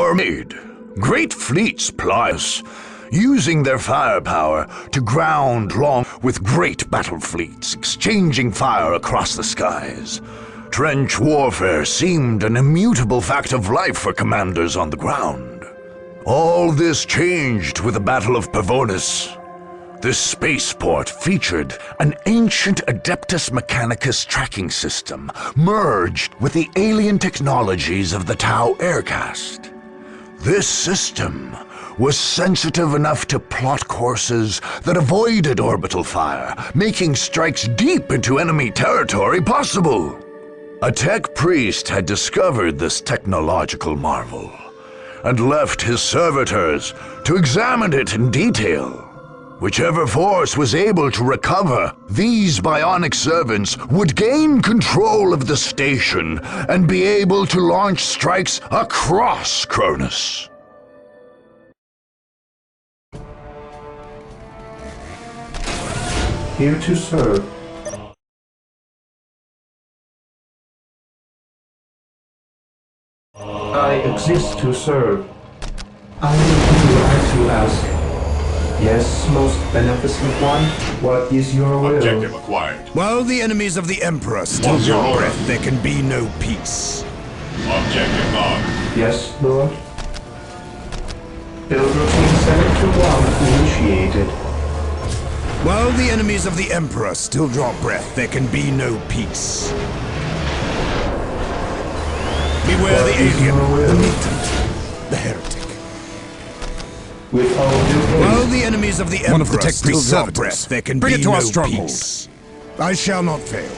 were made. Great fleets ply us, using their firepower to ground long with great battle fleets, exchanging fire across the skies. Trench warfare seemed an immutable fact of life for commanders on the ground. All this changed with the Battle of Pavonis. This spaceport featured an ancient Adeptus Mechanicus tracking system merged with the alien technologies of the Tau Aircast. This system was sensitive enough to plot courses that avoided orbital fire, making strikes deep into enemy territory possible. A tech priest had discovered this technological marvel and left his servitors to examine it in detail. Whichever force was able to recover these bionic servants would gain control of the station and be able to launch strikes across Cronus. Here to serve. I exist to serve. I will do as you ask. Yes, most beneficent one, what is your will? Objective acquired. While the enemies of the Emperor still draw breath, there can be no peace. Objective marked. Yes, Lord. Build routine Sector 1 initiated. While the enemies of the Emperor still draw breath, there can be no peace. Beware the alien, the mutant, the heretic. With all due haste. While the enemies of the Emperor One of the tech still priests' draw servitors. breath, there can Bring be it to no our stronghold. peace. I shall not fail.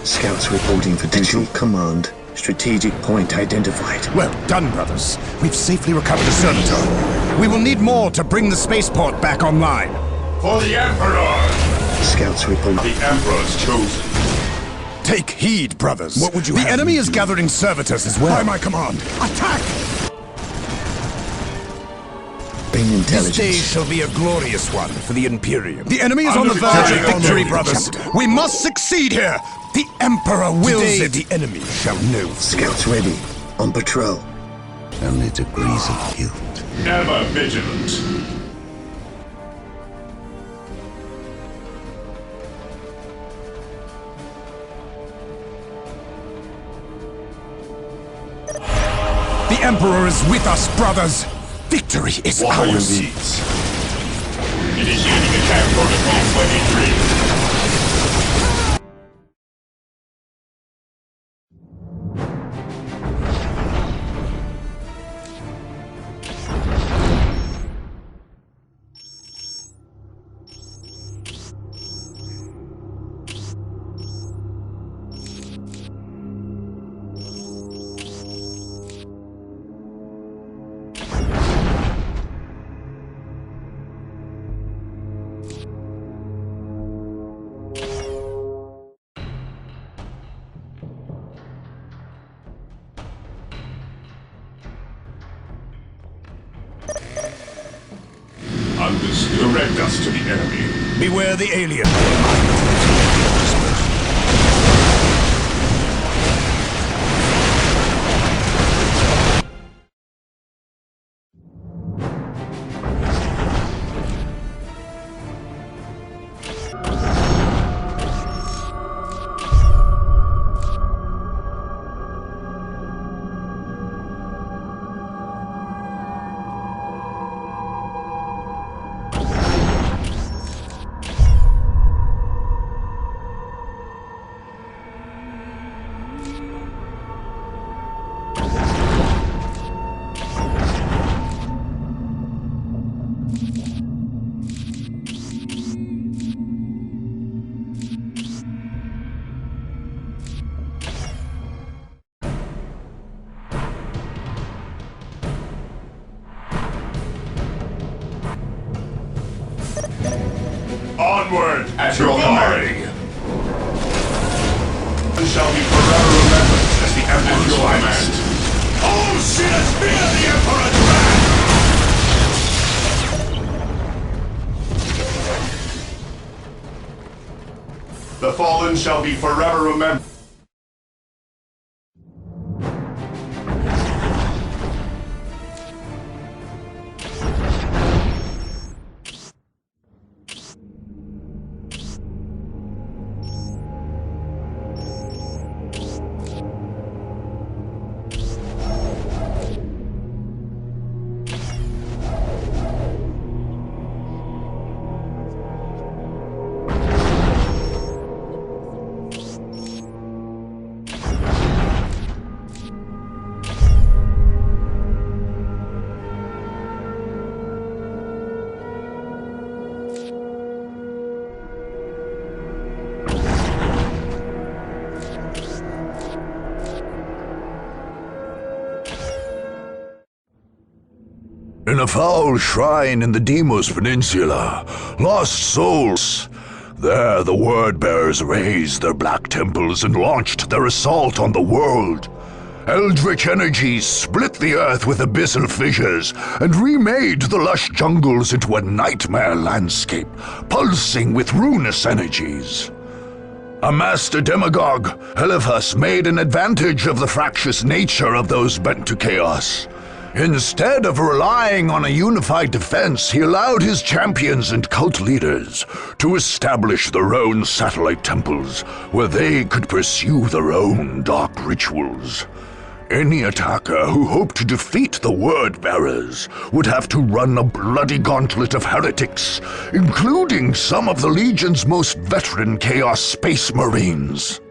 Scouts reporting potential command. Strategic point identified. Well done, brothers. We've safely recovered a servitor. We will need more to bring the spaceport back online. For the Emperor! Scouts report. The Emperor's chosen. Take heed, brothers. What would you The have enemy me is do? gathering servitors as well. By my command, attack! Bring This intelligence. day shall be a glorious one for the Imperium. The enemy is on the verge of victory, brothers. Chapter. We must succeed here. The Emperor wills Today it. the enemy shall know. Scouts ready. On patrol. Only degrees of guilt. Ever vigilant. The Emperor is with us, brothers. Victory is What are your ours. needs? Initiating attack protocol 23. Direct us to the enemy. Beware the alien. Onward at your command. Shall be forever remembered as the Emperor's command. All sinners fear the Emperor's wrath! The fallen shall be forever remembered. In a foul shrine in the Deimos Peninsula, lost souls. There the word-bearers raised their black temples and launched their assault on the world. Eldritch energies split the earth with abyssal fissures and remade the lush jungles into a nightmare landscape, pulsing with ruinous energies. A master demagogue, Eliphas, made an advantage of the fractious nature of those bent to chaos. Instead of relying on a unified defense, he allowed his champions and cult leaders to establish their own satellite temples, where they could pursue their own dark rituals. Any attacker who hoped to defeat the Word-Bearers would have to run a bloody gauntlet of heretics, including some of the Legion's most veteran Chaos Space Marines.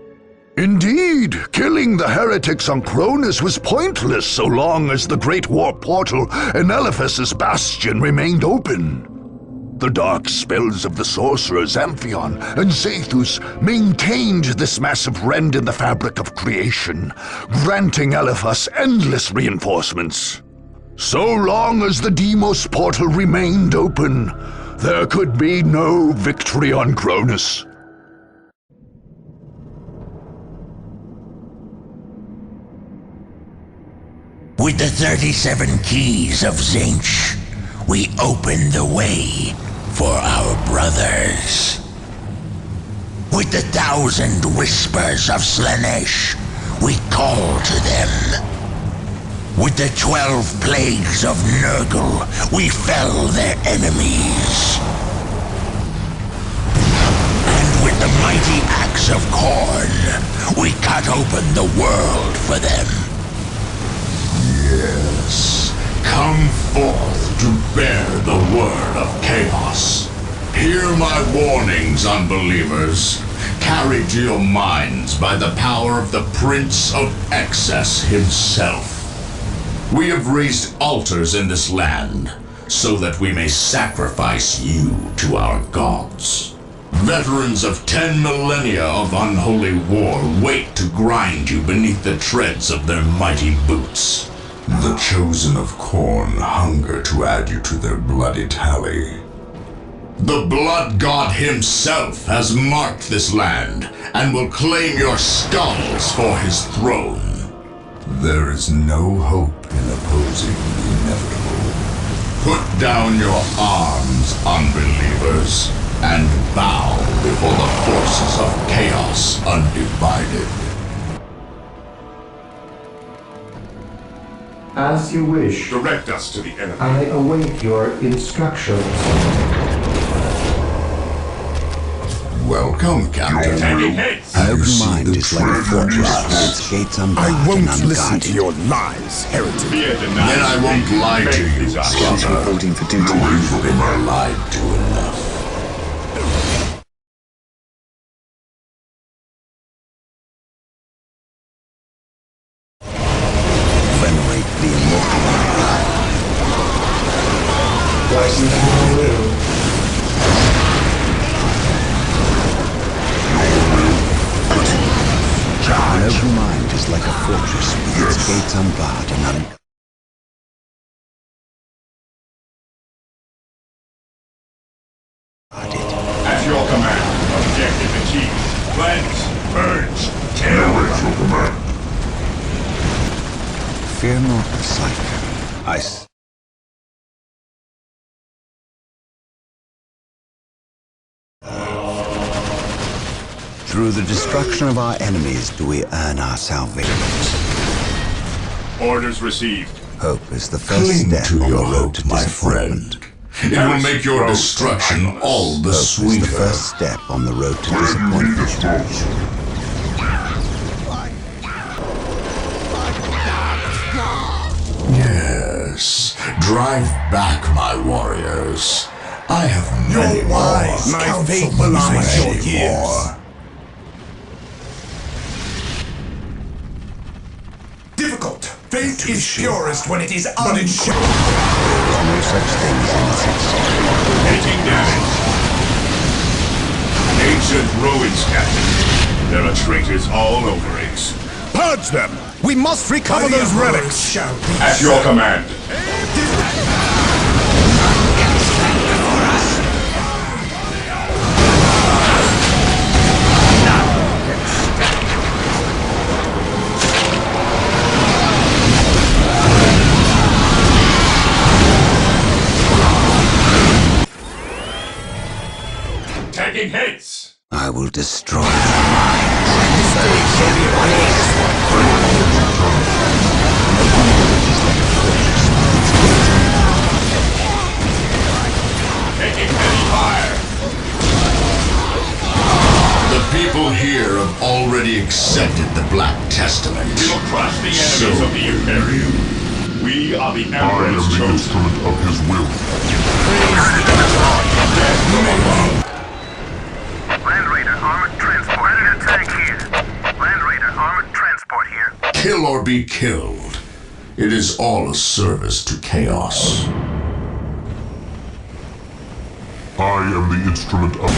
Indeed, killing the heretics on Cronus was pointless so long as the Great War Portal in Eliphas's Bastion remained open. The dark spells of the sorcerers Amphion and Zethus maintained this massive rend in the fabric of creation, granting Eliphas endless reinforcements. So long as the Deimos portal remained open, there could be no victory on Cronus. With the 37 keys of Tzeentch, we open the way for our brothers. With the 1,000 whispers of Slaanesh, we call to them. With the 12 plagues of Nurgle, we fell their enemies. And with the mighty axe of Khorne, we cut open the world for them. Yes, come forth to bear the word of chaos. Hear my warnings, unbelievers, carried to your minds by the power of the Prince of Excess himself. We have raised altars in this land, so that we may sacrifice you to our gods. Veterans of 10 millennia of unholy war wait to grind you beneath the treads of their mighty boots. The chosen of Khorne hunger to add you to their bloody tally. The Blood God himself has marked this land and will claim your skulls for his throne. There is no hope in opposing the inevitable. Put down your arms, unbelievers, and bow before the forces of chaos undivided. As you wish. Direct us to the enemy. I await your instructions. Welcome, Captain. An open mind is like a fortress with its gates unbarred I and won't unguarded. listen to your lies, heretic. Then I won't lie to you, Scouts brother. reporting for duty. You've been lied to enough. Venerate the immortal. What you will. An open mind is like a fortress with its gates unbarred and unguarded. At your command, objective achieved. Cleanse, purge, kill. At your command. Fear not the sight. Through the destruction of our enemies do we earn our salvation. Orders received. Hope is the first Cling step to on your the road hope, to my disappointment. friend. It will make your destruction all the Hope is sweeter. the first step on the road to disappointment. Yes, drive back, my warriors. I have many more. My fate lies your ears. Difficult. Faith is purest when it is unsure. No such thing as innocence. Taking damage. Ancient ruins, Captain. There are traitors all over it. Purge them! We must recover those relics! At your command. I will destroy their minds. Taking heavy fire. The people here have already accepted the Black Testament. We will crush the enemies of the Imperium. We are the Emperor's chosen. instrument of his will. Land Raider, armored transport. Predator tank here. Land Raider, armored transport here. Kill or be killed. It is all a service to chaos. I am the instrument of...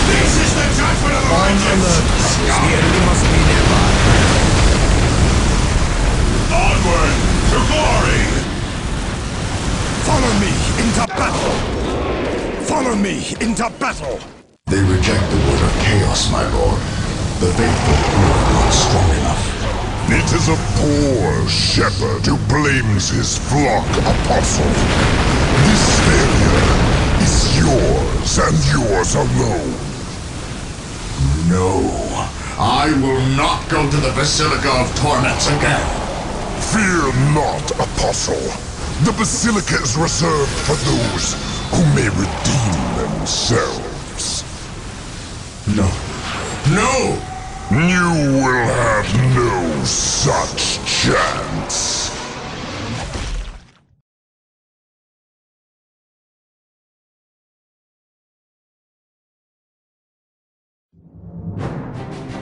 This is the judgment of the righteous! The enemy must be nearby. Onward to glory! Follow me into battle! Follow me into battle! They reject the word of chaos, my lord. The faithful prove not strong enough. It is a poor shepherd who blames his flock apostle. This failure is yours and yours alone. No, I will not go to the Basilica of Torments again. Fear not, apostle. The Basilica is reserved for those who may redeem themselves. No. No! You will have no such chance.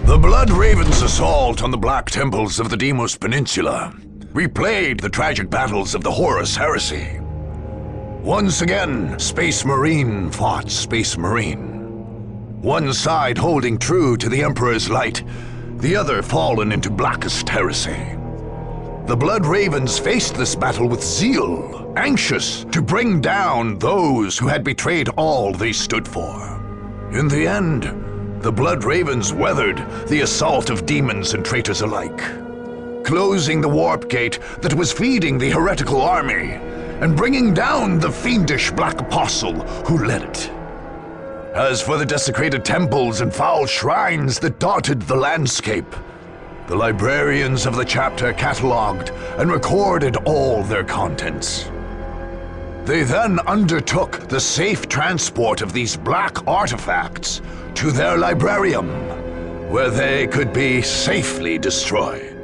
The Blood Raven's assault on the Black Temples of the Deimos Peninsula replayed the tragic battles of the Horus Heresy. Once again, Space Marine fought Space Marine. One side holding true to the Emperor's light, the other fallen into blackest heresy. The Blood Ravens faced this battle with zeal, anxious to bring down those who had betrayed all they stood for. In the end, the Blood Ravens weathered the assault of demons and traitors alike, closing the warp gate that was feeding the heretical army, and bringing down the fiendish Black Apostle who led it. As for the desecrated temples and foul shrines that dotted the landscape, the librarians of the chapter cataloged and recorded all their contents. They then undertook the safe transport of these black artifacts to their librarium, where they could be safely destroyed.